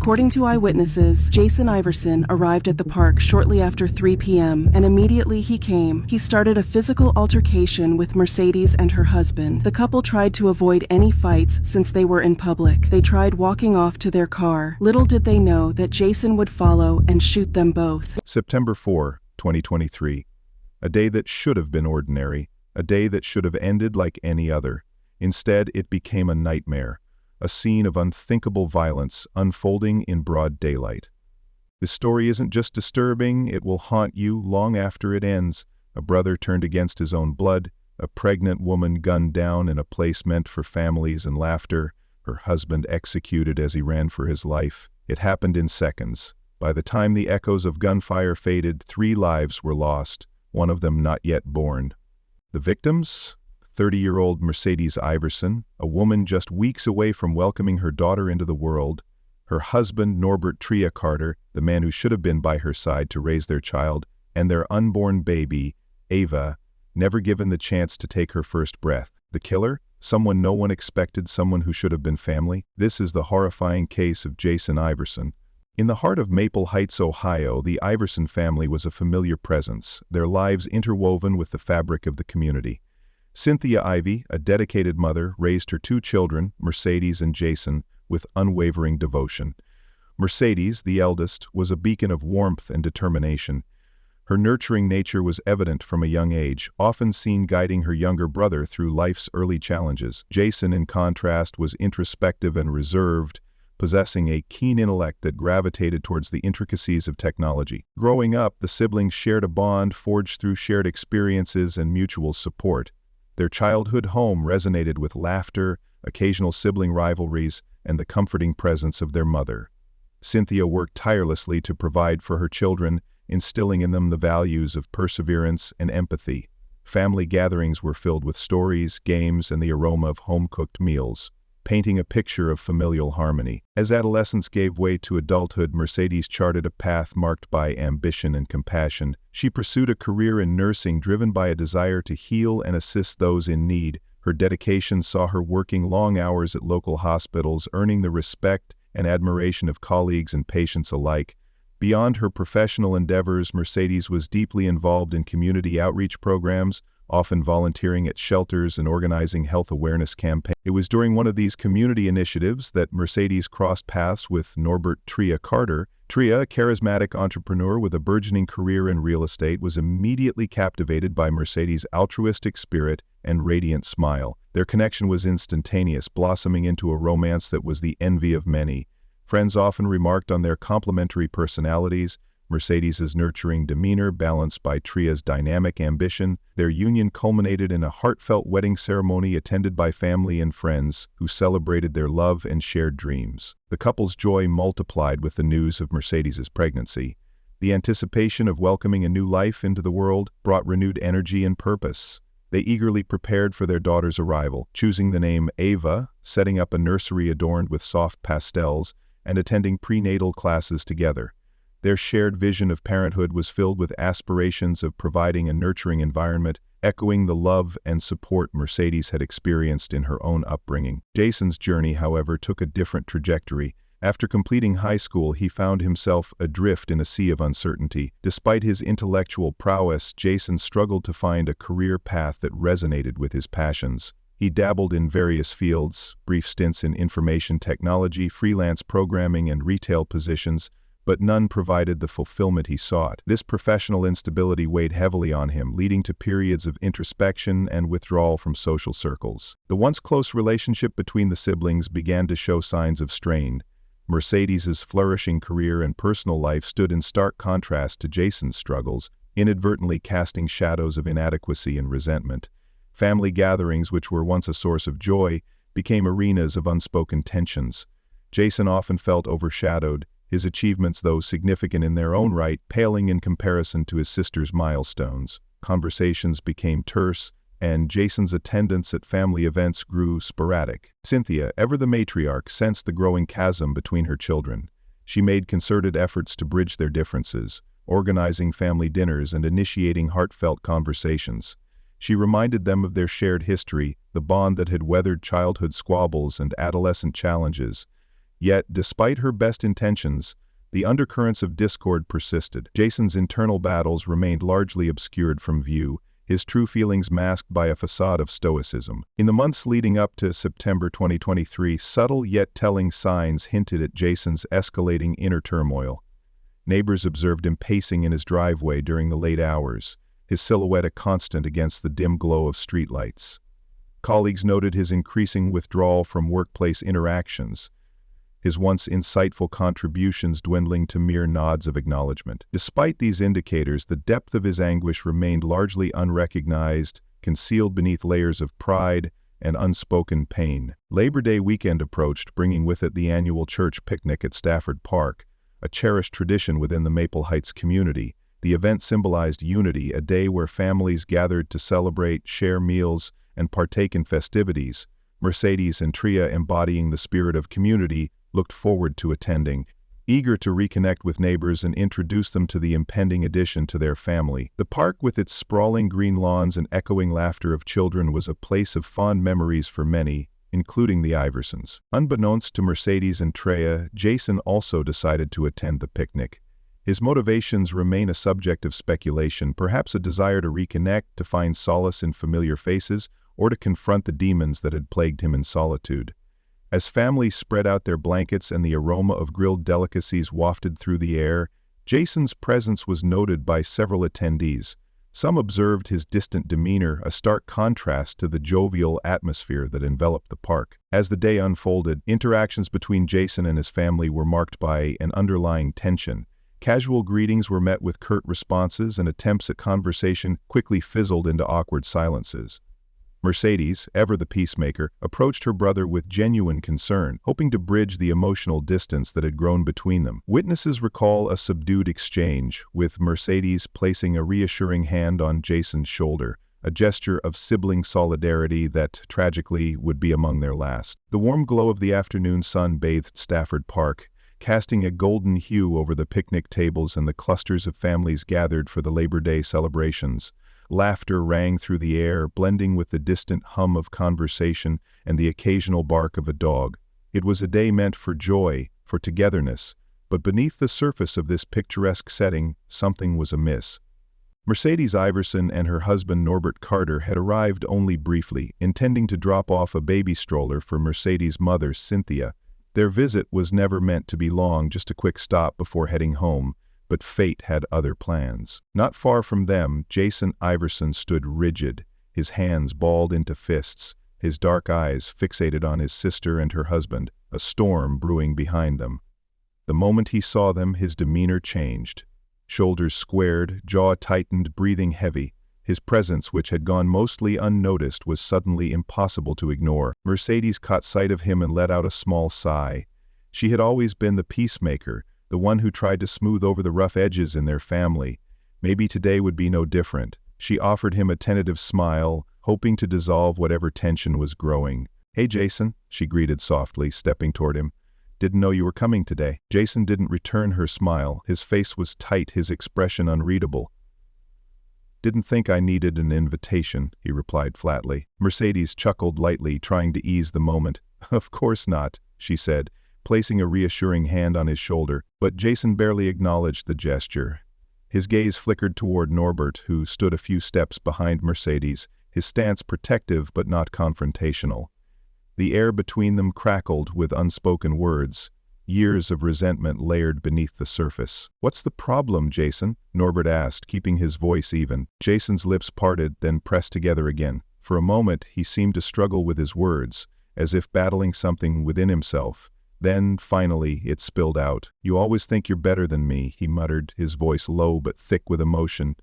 According to eyewitnesses, Jason Iverson arrived at the park shortly after 3 p.m., and immediately he started a physical altercation with Mercedes and her husband. The couple tried to avoid any fights since they were in public. They tried walking off to their car. Little did they know that Jason would follow and shoot them both. September 4, 2023. A day that should have been ordinary, a day that should have ended like any other. Instead, it became a nightmare, a scene of unthinkable violence unfolding in broad daylight. This story isn't just disturbing, it will haunt you long after it ends. A brother turned against his own blood, a pregnant woman gunned down in a place meant for families and laughter, her husband executed as he ran for his life. It happened in seconds. By the time the echoes of gunfire faded, 3 lives were lost, one of them not yet born. The victims? 30-year-old Mercedes Iverson, a woman just weeks away from welcoming her daughter into the world. Her husband, Norbert Tria Carter, the man who should have been by her side to raise their child, and their unborn baby, Ava, never given the chance to take her first breath. The killer? Someone no one expected, someone who should have been family. This is the horrifying case of Jason Iverson. In the heart of Maple Heights, Ohio, the Iverson family was a familiar presence, their lives interwoven with the fabric of the community. Cynthia Ivey, a dedicated mother, raised her 2 children, Mercedes and Jason, with unwavering devotion. Mercedes, the eldest, was a beacon of warmth and determination. Her nurturing nature was evident from a young age, often seen guiding her younger brother through life's early challenges. Jason, in contrast, was introspective and reserved, possessing a keen intellect that gravitated towards the intricacies of technology. Growing up, the siblings shared a bond forged through shared experiences and mutual support. Their childhood home resonated with laughter, occasional sibling rivalries, and the comforting presence of their mother. Cynthia worked tirelessly to provide for her children, instilling in them the values of perseverance and empathy. Family gatherings were filled with stories, games, and the aroma of home-cooked meals, painting a picture of familial harmony. As adolescence gave way to adulthood, Mercedes charted a path marked by ambition and compassion. She pursued a career in nursing driven by a desire to heal and assist those in need. Her dedication saw her working long hours at local hospitals, earning the respect and admiration of colleagues and patients alike. Beyond her professional endeavors, Mercedes was deeply involved in community outreach programs, often volunteering at shelters and organizing health awareness campaigns. It was during one of these community initiatives that Mercedes crossed paths with Norbert Tria Carter. Tria, a charismatic entrepreneur with a burgeoning career in real estate, was immediately captivated by Mercedes' altruistic spirit and radiant smile. Their connection was instantaneous, blossoming into a romance that was the envy of many. Friends often remarked on their complementary personalities, Mercedes' nurturing demeanor balanced by Tria's dynamic ambition. Their union culminated in a heartfelt wedding ceremony attended by family and friends who celebrated their love and shared dreams. The couple's joy multiplied with the news of Mercedes' pregnancy. The anticipation of welcoming a new life into the world brought renewed energy and purpose. They eagerly prepared for their daughter's arrival, choosing the name Ava, setting up a nursery adorned with soft pastels, and attending prenatal classes together. Their shared vision of parenthood was filled with aspirations of providing a nurturing environment, echoing the love and support Mercedes had experienced in her own upbringing. Jason's journey, however, took a different trajectory. After completing high school, he found himself adrift in a sea of uncertainty. Despite his intellectual prowess, Jason struggled to find a career path that resonated with his passions. He dabbled in various fields, brief stints in information technology, freelance programming, and retail positions, but none provided the fulfillment he sought. This professional instability weighed heavily on him, leading to periods of introspection and withdrawal from social circles. The once close relationship between the siblings began to show signs of strain. Mercedes' flourishing career and personal life stood in stark contrast to Jason's struggles, inadvertently casting shadows of inadequacy and resentment. Family gatherings, which were once a source of joy, became arenas of unspoken tensions. Jason often felt overshadowed, his achievements, though significant in their own right, paling in comparison to his sister's milestones. Conversations became terse, and Jason's attendance at family events grew sporadic. Cynthia, ever the matriarch, sensed the growing chasm between her children. She made concerted efforts to bridge their differences, organizing family dinners and initiating heartfelt conversations. She reminded them of their shared history, the bond that had weathered childhood squabbles and adolescent challenges. Yet, despite her best intentions, the undercurrents of discord persisted. Jason's internal battles remained largely obscured from view, his true feelings masked by a facade of stoicism. In the months leading up to September 2023, subtle yet telling signs hinted at Jason's escalating inner turmoil. Neighbors observed him pacing in his driveway during the late hours, his silhouette a constant against the dim glow of streetlights. Colleagues noted his increasing withdrawal from workplace interactions, his once insightful contributions dwindling to mere nods of acknowledgement. Despite these indicators, the depth of his anguish remained largely unrecognized, concealed beneath layers of pride and unspoken pain. Labor Day weekend approached, bringing with it the annual church picnic at Stafford Park, a cherished tradition within the Maple Heights community. The event symbolized unity, a day where families gathered to celebrate, share meals, and partake in festivities. Mercedes and Tria, embodying the spirit of community, looked forward to attending, eager to reconnect with neighbors and introduce them to the impending addition to their family. The park, with its sprawling green lawns and echoing laughter of children, was a place of fond memories for many, including the Iversons. Unbeknownst to Mercedes and Tria, Jason also decided to attend the picnic. His motivations remain a subject of speculation, perhaps a desire to reconnect, to find solace in familiar faces, or to confront the demons that had plagued him in solitude. As families spread out their blankets and the aroma of grilled delicacies wafted through the air, Jason's presence was noted by several attendees. Some observed his distant demeanor, a stark contrast to the jovial atmosphere that enveloped the park. As the day unfolded, interactions between Jason and his family were marked by an underlying tension. Casual greetings were met with curt responses, and attempts at conversation quickly fizzled into awkward silences. Mercedes, ever the peacemaker, approached her brother with genuine concern, hoping to bridge the emotional distance that had grown between them. Witnesses recall a subdued exchange, with Mercedes placing a reassuring hand on Jason's shoulder, a gesture of sibling solidarity that, tragically, would be among their last. The warm glow of the afternoon sun bathed Stafford Park, casting a golden hue over the picnic tables and the clusters of families gathered for the Labor Day celebrations. Laughter rang through the air, blending with the distant hum of conversation and the occasional bark of a dog. It was a day meant for joy, for togetherness, but beneath the surface of this picturesque setting, something was amiss. Mercedes Iverson and her husband Norbert Carter had arrived only briefly, intending to drop off a baby stroller for Mercedes' mother, Cynthia. Their visit was never meant to be long, just a quick stop before heading home. But fate had other plans. Not far from them, Jason Iverson stood rigid, his hands balled into fists, his dark eyes fixated on his sister and her husband, a storm brewing behind them. The moment he saw them, his demeanor changed. Shoulders squared, jaw tightened, breathing heavy. His presence, which had gone mostly unnoticed, was suddenly impossible to ignore. Mercedes caught sight of him and let out a small sigh. She had always been the peacemaker, the one who tried to smooth over the rough edges in their family. Maybe today would be no different. She offered him a tentative smile, hoping to dissolve whatever tension was growing. "Hey, Jason," she greeted softly, stepping toward him. "Didn't know you were coming today." Jason didn't return her smile. His face was tight, his expression unreadable. "Didn't think I needed an invitation," he replied flatly. Mercedes chuckled lightly, trying to ease the moment. "Of course not," she said, placing a reassuring hand on his shoulder, but Jason barely acknowledged the gesture. His gaze flickered toward Norbert, who stood a few steps behind Mercedes, his stance protective but not confrontational. The air between them crackled with unspoken words, years of resentment layered beneath the surface. "What's the problem, Jason?" Norbert asked, keeping his voice even. Jason's lips parted, then pressed together again. For a moment, he seemed to struggle with his words, as if battling something within himself. Then, finally, it spilled out. "You always think you're better than me," he muttered, his voice low but thick with emotion.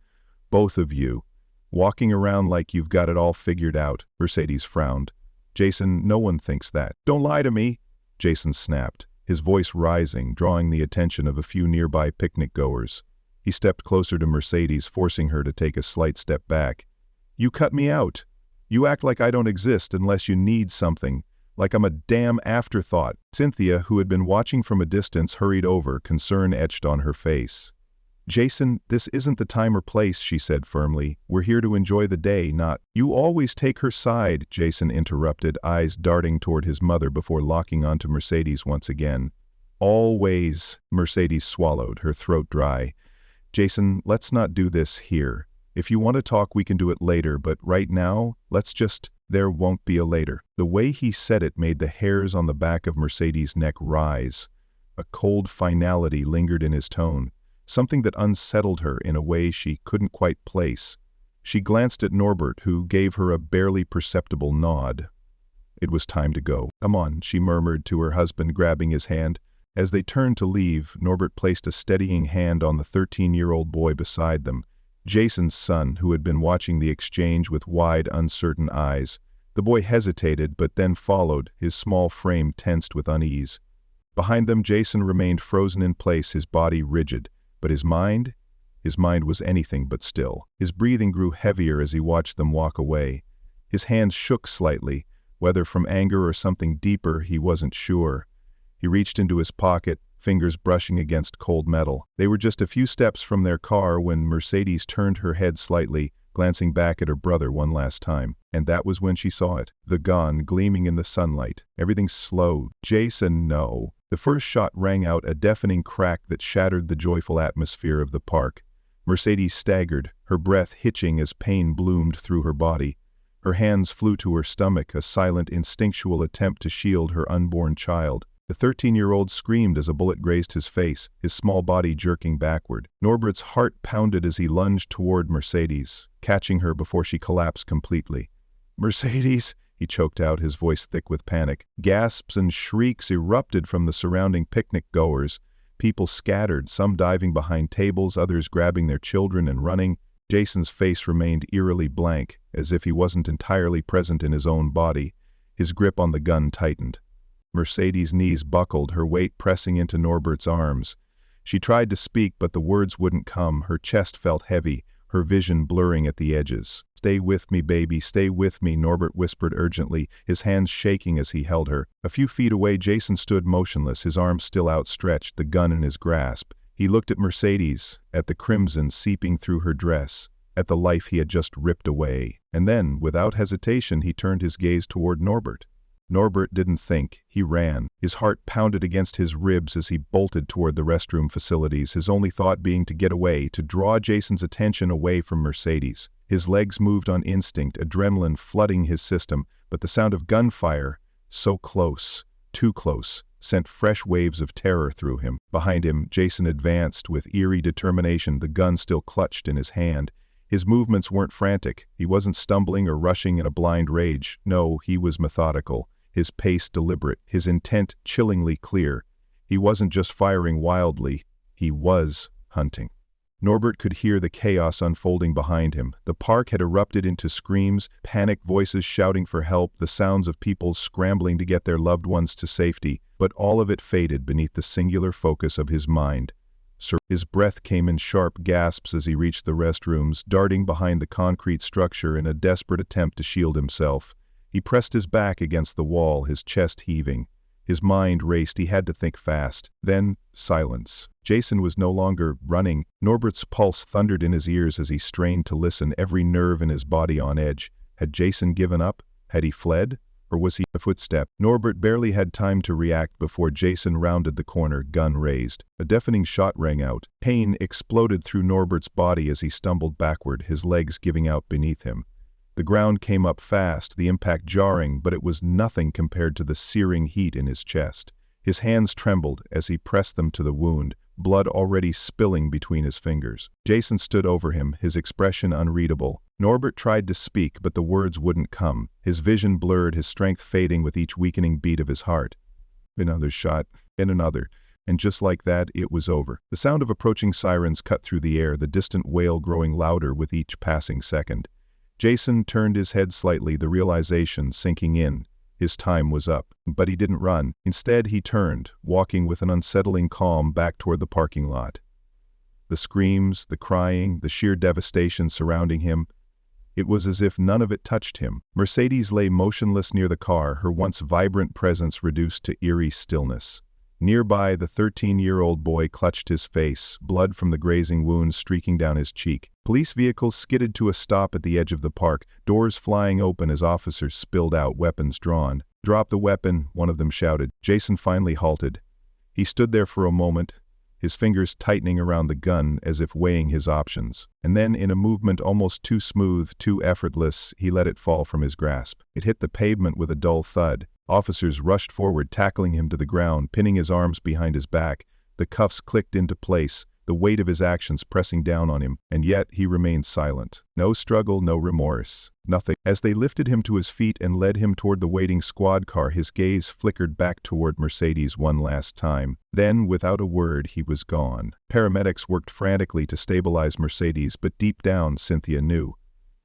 "Both of you. Walking around like you've got it all figured out." Mercedes frowned. "Jason, no one thinks that." "Don't lie to me," Jason snapped, his voice rising, drawing the attention of a few nearby picnic-goers. He stepped closer to Mercedes, forcing her to take a slight step back. "You cut me out. You act like I don't exist unless you need something. Like I'm a damn afterthought." Cynthia, who had been watching from a distance, hurried over, concern etched on her face. "Jason, this isn't the time or place," she said firmly. "We're here to enjoy the day, not—" "You always take her side," Jason interrupted, eyes darting toward his mother before locking onto Mercedes once again. "Always," Mercedes swallowed, her throat dry. "Jason, let's not do this here. If you want to talk, we can do it later, but right now, let's just—" "There won't be a later." The way he said it made the hairs on the back of Mercedes' neck rise. A cold finality lingered in his tone, something that unsettled her in a way she couldn't quite place. She glanced at Norbert, who gave her a barely perceptible nod. It was time to go. "Come on," she murmured to her husband, grabbing his hand. As they turned to leave, Norbert placed a steadying hand on the 13-year-old boy beside them, Jason's son, who had been watching the exchange with wide, uncertain eyes. The boy hesitated, but then followed, his small frame tensed with unease. Behind them, Jason remained frozen in place, his body rigid. But his mind? His mind was anything but still. His breathing grew heavier as he watched them walk away. His hands shook slightly, whether from anger or something deeper, he wasn't sure. He reached into his pocket, fingers brushing against cold metal. They were just a few steps from their car when Mercedes turned her head slightly, glancing back at her brother one last time. And that was when she saw it. The gun gleaming in the sunlight. Everything slowed. "Jason, no." The first shot rang out, a deafening crack that shattered the joyful atmosphere of the park. Mercedes staggered, her breath hitching as pain bloomed through her body. Her hands flew to her stomach, a silent, instinctual attempt to shield her unborn child. The 13-year-old screamed as a bullet grazed his face, his small body jerking backward. Norbert's heart pounded as he lunged toward Mercedes, catching her before she collapsed completely. "Mercedes!" he choked out, his voice thick with panic. Gasps and shrieks erupted from the surrounding picnic-goers. People scattered, some diving behind tables, others grabbing their children and running. Jason's face remained eerily blank, as if he wasn't entirely present in his own body. His grip on the gun tightened. Mercedes' knees buckled, her weight pressing into Norbert's arms. She tried to speak, but the words wouldn't come. Her chest felt heavy, her vision blurring at the edges. "Stay with me, baby, stay with me," Norbert whispered urgently, his hands shaking as he held her. A few feet away, Jason stood motionless, his arms still outstretched, the gun in his grasp. He looked at Mercedes, at the crimson seeping through her dress, at the life he had just ripped away. And then, without hesitation, he turned his gaze toward Norbert. Norbert didn't think, he ran. His heart pounded against his ribs as he bolted toward the restroom facilities, his only thought being to get away, to draw Jason's attention away from Mercedes. His legs moved on instinct, adrenaline flooding his system, but the sound of gunfire, so close, too close, sent fresh waves of terror through him. Behind him, Jason advanced with eerie determination, the gun still clutched in his hand. His movements weren't frantic. He wasn't stumbling or rushing in a blind rage. No, he was methodical. His pace deliberate, his intent chillingly clear. He wasn't just firing wildly, he was hunting. Norbert could hear the chaos unfolding behind him. The park had erupted into screams, panicked voices shouting for help, the sounds of people scrambling to get their loved ones to safety, but all of it faded beneath the singular focus of his mind. His breath came in sharp gasps as he reached the restrooms, darting behind the concrete structure in a desperate attempt to shield himself. He pressed his back against the wall, his chest heaving. His mind raced, he had to think fast. Then, silence. Jason was no longer running. Norbert's pulse thundered in his ears as he strained to listen, every nerve in his body on edge. Had Jason given up? Had he fled? Or was he a footstep? Norbert barely had time to react before Jason rounded the corner, gun raised. A deafening shot rang out. Pain exploded through Norbert's body as he stumbled backward, his legs giving out beneath him. The ground came up fast, the impact jarring, but it was nothing compared to the searing heat in his chest. His hands trembled as he pressed them to the wound, blood already spilling between his fingers. Jason stood over him, his expression unreadable. Norbert tried to speak, but the words wouldn't come. His vision blurred, his strength fading with each weakening beat of his heart. Another shot, and another. And just like that, it was over. The sound of approaching sirens cut through the air, the distant wail growing louder with each passing second. Jason turned his head slightly, the realization sinking in. His time was up. But he didn't run. Instead, he turned, walking with an unsettling calm back toward the parking lot. The screams, the crying, the sheer devastation surrounding him. It was as if none of it touched him. Mercedes lay motionless near the car, her once vibrant presence reduced to eerie stillness. Nearby, the 13-year-old boy clutched his face, blood from the grazing wounds streaking down his cheek. Police vehicles skidded to a stop at the edge of the park, doors flying open as officers spilled out, weapons drawn. "Drop the weapon," one of them shouted. Jason finally halted. He stood there for a moment, his fingers tightening around the gun as if weighing his options. And then, in a movement almost too smooth, too effortless, he let it fall from his grasp. It hit the pavement with a dull thud. Officers rushed forward, tackling him to the ground, pinning his arms behind his back. The cuffs clicked into place, the weight of his actions pressing down on him, and yet he remained silent. No struggle, no remorse, nothing. As they lifted him to his feet and led him toward the waiting squad car, his gaze flickered back toward Mercedes one last time. Then, without a word, he was gone. Paramedics worked frantically to stabilize Mercedes, but deep down, Cynthia knew.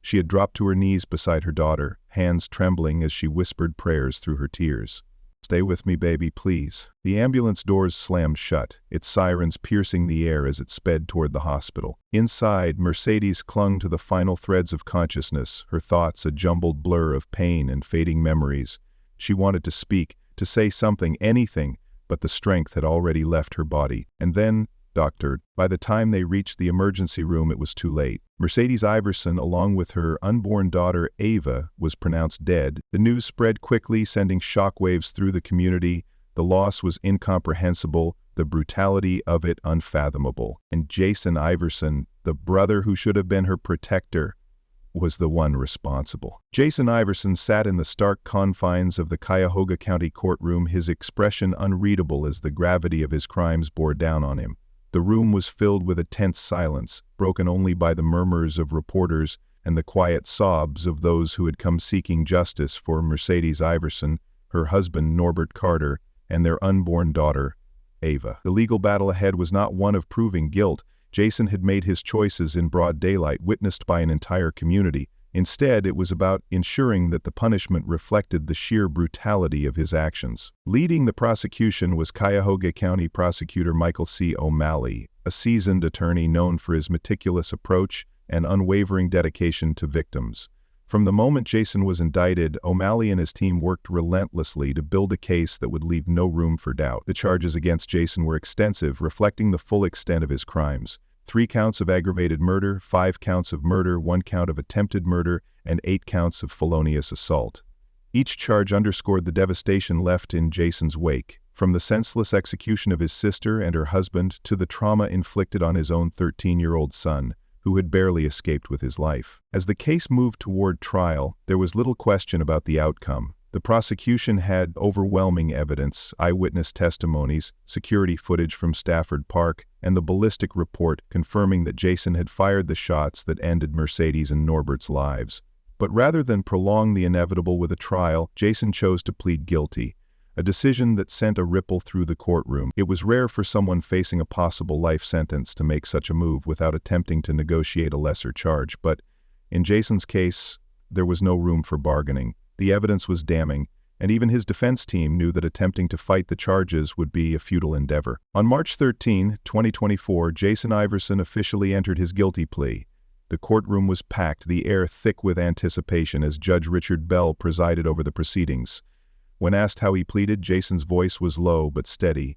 She had dropped to her knees beside her daughter, hands trembling as she whispered prayers through her tears. "Stay with me, baby, please." The ambulance doors slammed shut, its sirens piercing the air as it sped toward the hospital. Inside, Mercedes clung to the final threads of consciousness, her thoughts a jumbled blur of pain and fading memories. She wanted to speak, to say something, anything, but the strength had already left her body. And then, doctor, by the time they reached the emergency room, it was too late. Mercedes Iverson, along with her unborn daughter Ava, was pronounced dead. The news spread quickly, sending shockwaves through the community. The loss was incomprehensible, the brutality of it unfathomable. And Jason Iverson, the brother who should have been her protector, was the one responsible. Jason Iverson sat in the stark confines of the Cuyahoga County courtroom, his expression unreadable as the gravity of his crimes bore down on him. The room was filled with a tense silence, broken only by the murmurs of reporters and the quiet sobs of those who had come seeking justice for Mercedes Iverson, her husband Norbert Carter, and their unborn daughter, Ava. The legal battle ahead was not one of proving guilt. Jason had made his choices in broad daylight, witnessed by an entire community. Instead, it was about ensuring that the punishment reflected the sheer brutality of his actions. Leading the prosecution was Cuyahoga County Prosecutor Michael C. O'Malley, a seasoned attorney known for his meticulous approach and unwavering dedication to victims. From the moment Jason was indicted, O'Malley and his team worked relentlessly to build a case that would leave no room for doubt. The charges against Jason were extensive, reflecting the full extent of his crimes. 3 counts of aggravated murder, 5 counts of murder, 1 count of attempted murder, and 8 counts of felonious assault. Each charge underscored the devastation left in Jason's wake, from the senseless execution of his sister and her husband to the trauma inflicted on his own 13-year-old son, who had barely escaped with his life. As the case moved toward trial, there was little question about the outcome. The prosecution had overwhelming evidence, eyewitness testimonies, security footage from Stafford Park, and the ballistic report confirming that Jason had fired the shots that ended Mercedes and Norbert's lives. But rather than prolong the inevitable with a trial, Jason chose to plead guilty, a decision that sent a ripple through the courtroom. It was rare for someone facing a possible life sentence to make such a move without attempting to negotiate a lesser charge, but in Jason's case, there was no room for bargaining. The evidence was damning, and even his defense team knew that attempting to fight the charges would be a futile endeavor. On March 13, 2024, Jason Iverson officially entered his guilty plea. The courtroom was packed, the air thick with anticipation as Judge Richard Bell presided over the proceedings. When asked how he pleaded, Jason's voice was low but steady.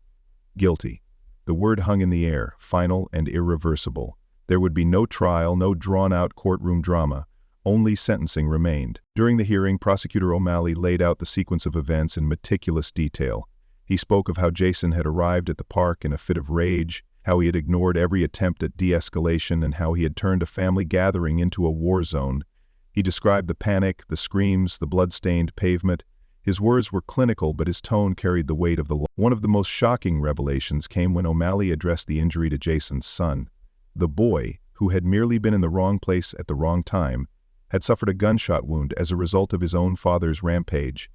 Guilty. The word hung in the air, final and irreversible. There would be no trial, no drawn-out courtroom drama. Only sentencing remained. During the hearing, Prosecutor O'Malley laid out the sequence of events in meticulous detail. He spoke of how Jason had arrived at the park in a fit of rage, how he had ignored every attempt at de-escalation, and how he had turned a family gathering into a war zone. He described the panic, the screams, the blood-stained pavement. His words were clinical, but his tone carried the weight of the law. One of the most shocking revelations came when O'Malley addressed the injury to Jason's son. The boy, who had merely been in the wrong place at the wrong time, had suffered a gunshot wound as a result of his own father's rampage.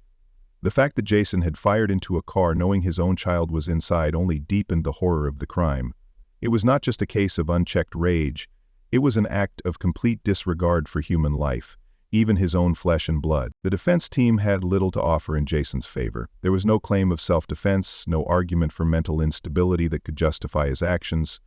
The fact that Jason had fired into a car knowing his own child was inside only deepened the horror of the crime. It was not just a case of unchecked rage, it was an act of complete disregard for human life, even his own flesh and blood. The defense team had little to offer in Jason's favor. There was no claim of self-defense, no argument for mental instability that could justify his actions.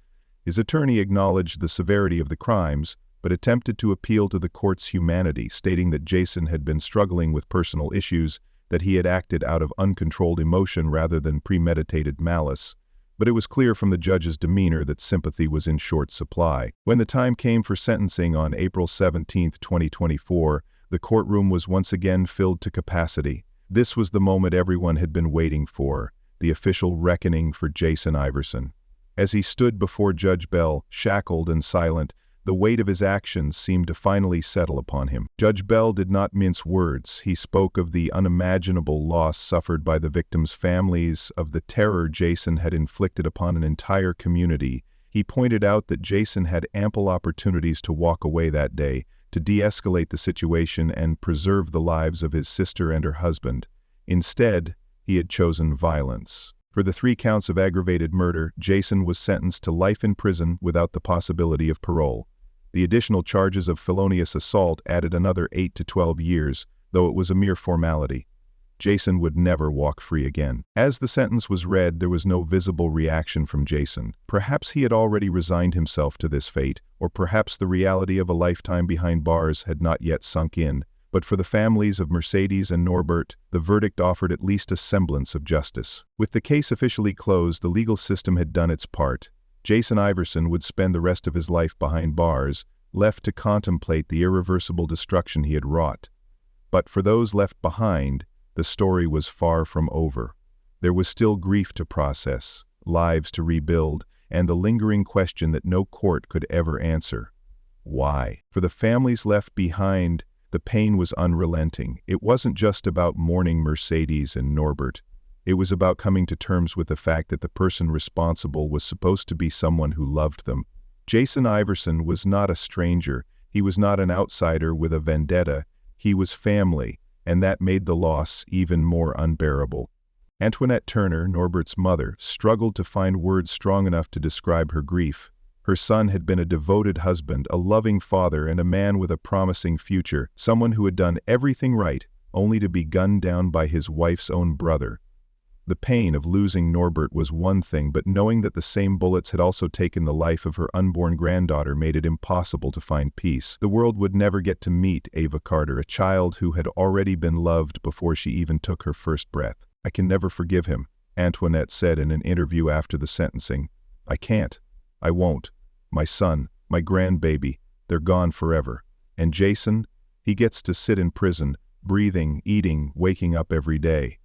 His attorney acknowledged the severity of the crimes, but attempted to appeal to the court's humanity, stating that Jason had been struggling with personal issues that he had acted out of uncontrolled emotion rather than premeditated malice, but it was clear from the judge's demeanor that sympathy was in short supply. When the time came for sentencing on April 17, 2024, the courtroom was once again filled to capacity. This was the moment everyone had been waiting for, the official reckoning for Jason Iverson. As he stood before Judge Bell, shackled and silent, the weight of his actions seemed to finally settle upon him. Judge Bell did not mince words. He spoke of the unimaginable loss suffered by the victims' families, of the terror Jason had inflicted upon an entire community. He pointed out that Jason had ample opportunities to walk away that day, to de-escalate the situation and preserve the lives of his sister and her husband. Instead, he had chosen violence. For the 3 counts of aggravated murder, Jason was sentenced to life in prison without the possibility of parole. The additional charges of felonious assault added another 8 to 12 years, though it was a mere formality. Jason would never walk free again. As the sentence was read, there was no visible reaction from Jason. Perhaps he had already resigned himself to this fate, or perhaps the reality of a lifetime behind bars had not yet sunk in. But for the families of Mercedes and Norbert, the verdict offered at least a semblance of justice. With the case officially closed, the legal system had done its part. Jason Iverson would spend the rest of his life behind bars, left to contemplate the irreversible destruction he had wrought. But for those left behind, the story was far from over. There was still grief to process, lives to rebuild, and the lingering question that no court could ever answer. Why? For the families left behind, the pain was unrelenting. It wasn't just about mourning Mercedes and Norbert. It was about coming to terms with the fact that the person responsible was supposed to be someone who loved them. Jason Iverson was not a stranger. He was not an outsider with a vendetta. He was family, and that made the loss even more unbearable. Antoinette Turner, Norbert's mother, struggled to find words strong enough to describe her grief. Her son had been a devoted husband, a loving father, and a man with a promising future, someone who had done everything right, only to be gunned down by his wife's own brother. The pain of losing Norbert was one thing, but knowing that the same bullets had also taken the life of her unborn granddaughter made it impossible to find peace. The world would never get to meet Ava Carter, a child who had already been loved before she even took her first breath. "I can never forgive him," Antoinette said in an interview after the sentencing. "I can't. I won't. My son, my grandbaby, they're gone forever. And Jason, he gets to sit in prison, breathing, eating, waking up every day."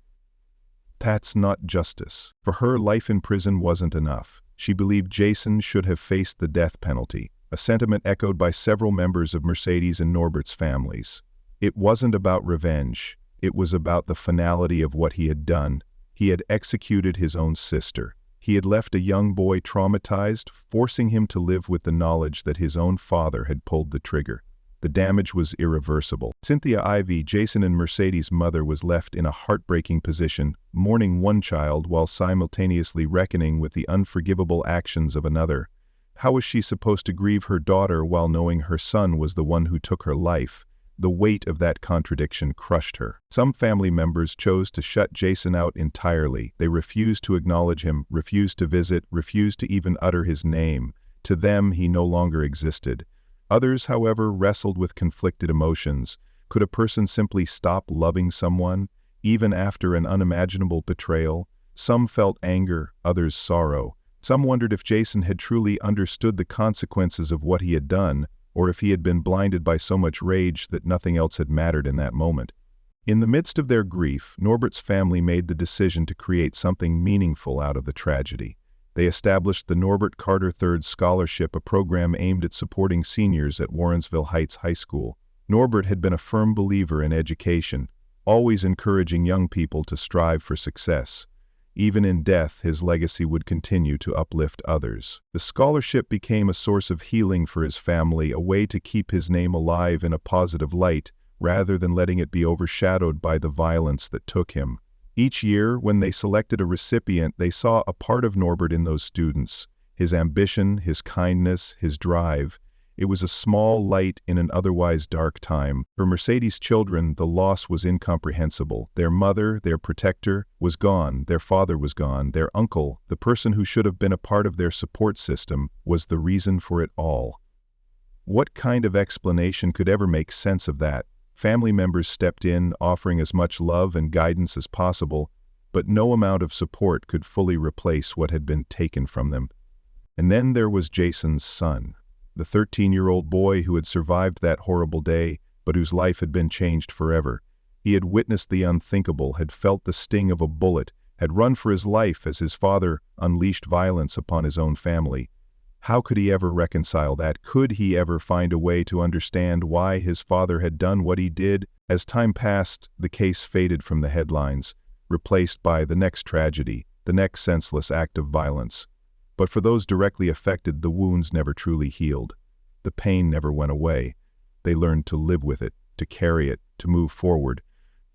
That's not justice. For her, life in prison wasn't enough. She believed Jason should have faced the death penalty, a sentiment echoed by several members of Mercedes and Norbert's families. It wasn't about revenge. It was about the finality of what he had done. He had executed his own sister. He had left a young boy traumatized, forcing him to live with the knowledge that his own father had pulled the trigger. The damage was irreversible. Cynthia Ivey, Jason and Mercedes' mother, was left in a heartbreaking position, mourning one child while simultaneously reckoning with the unforgivable actions of another. How was she supposed to grieve her daughter while knowing her son was the one who took her life? The weight of that contradiction crushed her. Some family members chose to shut Jason out entirely. They refused to acknowledge him, refused to visit, refused to even utter his name. To them, he no longer existed. Others, however, wrestled with conflicted emotions. Could a person simply stop loving someone, even after an unimaginable betrayal? Some felt anger, others sorrow. Some wondered if Jason had truly understood the consequences of what he had done, or if he had been blinded by so much rage that nothing else had mattered in that moment. In the midst of their grief, Norbert's family made the decision to create something meaningful out of the tragedy. They established the Norbert Carter III Scholarship, a program aimed at supporting seniors at Warrensville Heights High School. Norbert had been a firm believer in education, always encouraging young people to strive for success. Even in death, his legacy would continue to uplift others. The scholarship became a source of healing for his family, a way to keep his name alive in a positive light, rather than letting it be overshadowed by the violence that took him. Each year, when they selected a recipient, they saw a part of Norbert in those students. His ambition, his kindness, his drive. It was a small light in an otherwise dark time. For Mercedes' children, the loss was incomprehensible. Their mother, their protector, was gone. Their father was gone. Their uncle, the person who should have been a part of their support system, was the reason for it all. What kind of explanation could ever make sense of that? Family members stepped in, offering as much love and guidance as possible, but no amount of support could fully replace what had been taken from them. And then there was Jason's son, the 13-year-old boy who had survived that horrible day, but whose life had been changed forever. He had witnessed the unthinkable, had felt the sting of a bullet, had run for his life as his father unleashed violence upon his own family. How could he ever reconcile that? Could he ever find a way to understand why his father had done what he did? As time passed, the case faded from the headlines, replaced by the next tragedy, the next senseless act of violence. But for those directly affected, the wounds never truly healed. The pain never went away. They learned to live with it, to carry it, to move forward,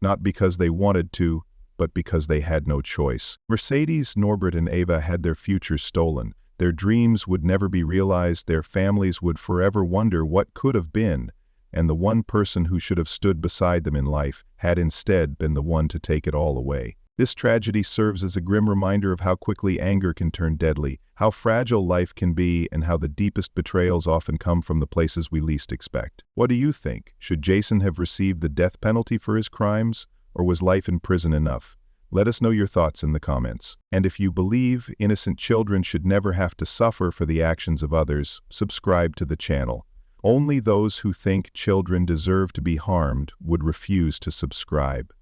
not because they wanted to, but because they had no choice. Mercedes, Norbert, and Ava had their futures stolen. Their dreams would never be realized, their families would forever wonder what could have been, and the one person who should have stood beside them in life had instead been the one to take it all away. This tragedy serves as a grim reminder of how quickly anger can turn deadly, how fragile life can be, and how the deepest betrayals often come from the places we least expect. What do you think? Should Jason have received the death penalty for his crimes, or was life in prison enough? Let us know your thoughts in the comments. And if you believe innocent children should never have to suffer for the actions of others, subscribe to the channel. Only those who think children deserve to be harmed would refuse to subscribe.